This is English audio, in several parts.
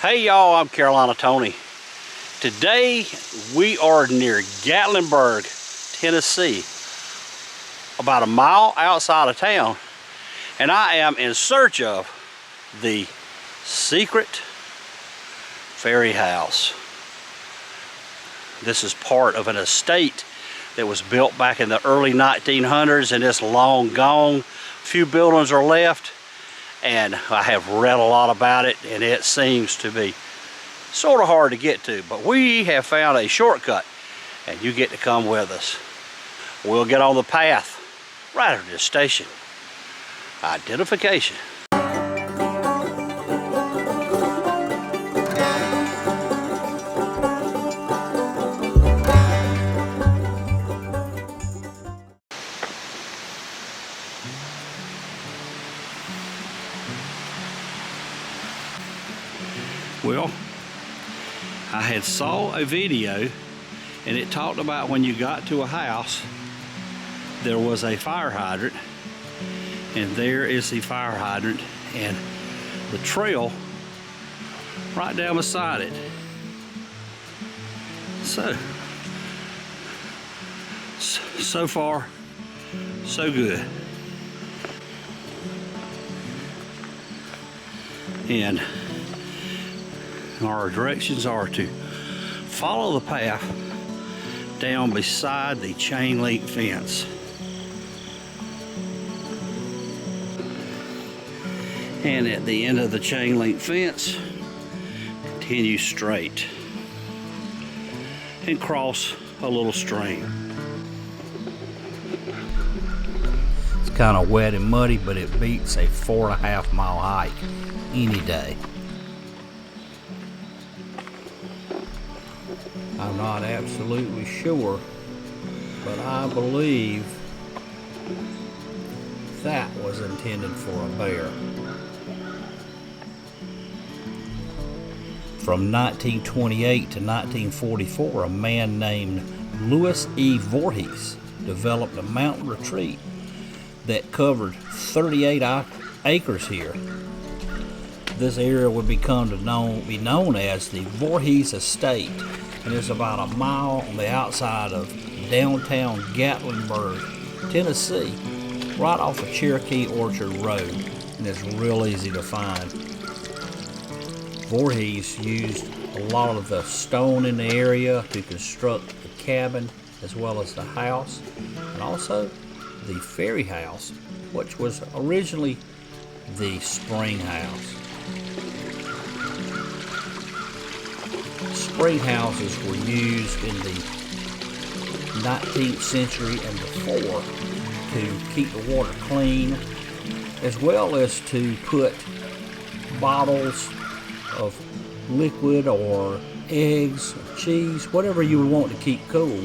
Hey y'all, I'm Carolina Tony. Today we are near Gatlinburg, Tennessee, about a mile outside of town, and I am in search of the secret fairy house. This is part of an estate that was built back in the early 1900s, and it's long gone. Few buildings are left, and I have read a lot about it, and it seems to be sort of hard to get to, but we have found a shortcut, and you get to come with us. We'll get on the path right after this station identification. Well, I had saw a video and it talked about when you got to a house there was a fire hydrant, and there is the fire hydrant and the trail right down beside it. So far so good. And our directions are to follow the path down beside the chain link fence. And at the end of the chain link fence, continue straight and cross a little stream. It's kind of wet and muddy, but it beats a 4.5 mile hike any day. I'm not absolutely sure, but I believe that was intended for a bear. From 1928 to 1944, a man named Louis E. Voorhees developed a mountain retreat that covered 38 acres here. This area would be known as the Voorhees Estate, and it's about a mile on the outside of downtown Gatlinburg, Tennessee, right off of Cherokee Orchard Road, and it's real easy to find. Voorhees used a lot of the stone in the area to construct the cabin as well as the house, and also the fairy house, which was originally the spring house. Spring houses were used in the 19th century and before to keep the water clean, as well as to put bottles of liquid or eggs, or cheese, whatever you would want to keep cool.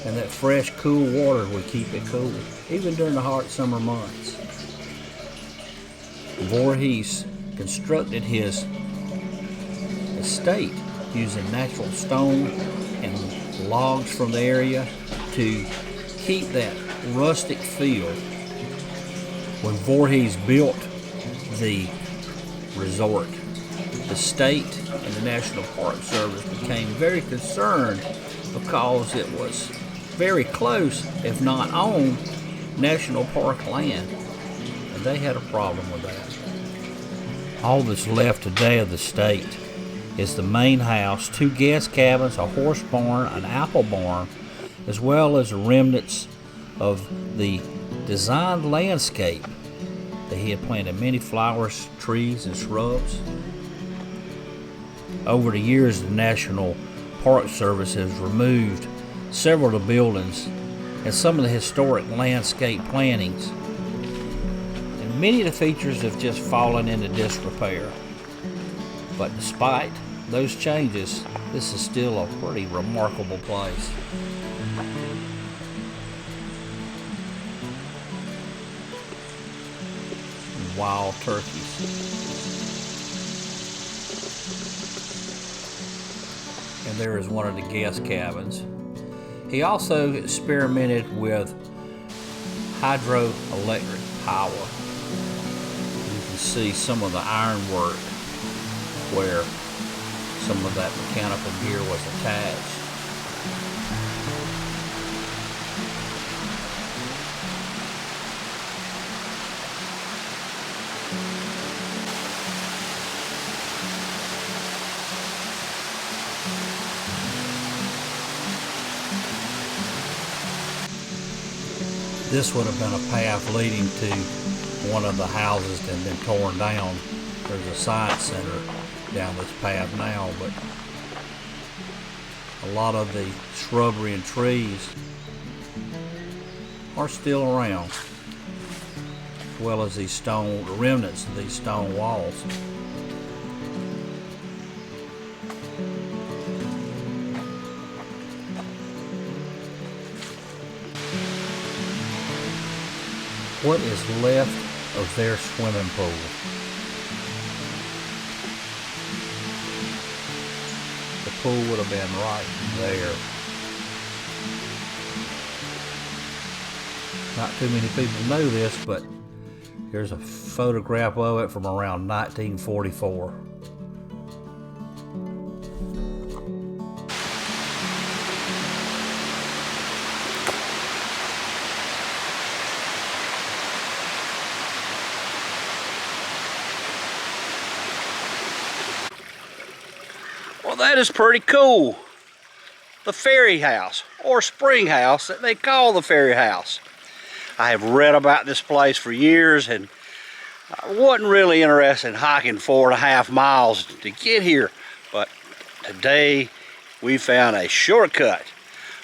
And that fresh, cool water would keep it cool, even during the hot summer months. Voorhees constructed his estate using natural stone and logs from the area to keep that rustic feel. When Voorhees built the resort, the state and the National Park Service became very concerned because it was very close, if not on, national park land, and they had a problem with that. All that's left today of the state is the main house, 2 guest cabins, a horse barn, an apple barn, as well as remnants of the designed landscape. They had planted many flowers, trees, and shrubs. Over the years, the National Park Service has removed several of the buildings and some of the historic landscape plantings, and many of the features have just fallen into disrepair. But despite those changes, this is still a pretty remarkable place. Wild turkeys. And there is one of the guest cabins. He also experimented with hydroelectric power. You can see some of the ironwork where some of that mechanical gear was attached. This would have been a path leading to one of the houses that had been torn down. There's a science center down this path now, but a lot of the shrubbery and trees are still around, as well as these stone, the remnants of these stone walls. What is left of their swimming pool? The pool would have been right there. Not too many people know this, but here's a photograph of it from around 1944. Well, that is pretty cool. The ferry house, or spring house that they call the ferry house. I have read about this place for years, and I wasn't really interested in hiking 4.5 miles to get here, but today we found a shortcut.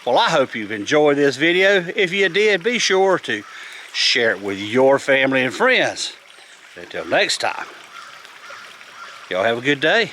Well, I hope you've enjoyed this video. If you did, be sure to share it with your family and friends. Until next time, y'all have a good day.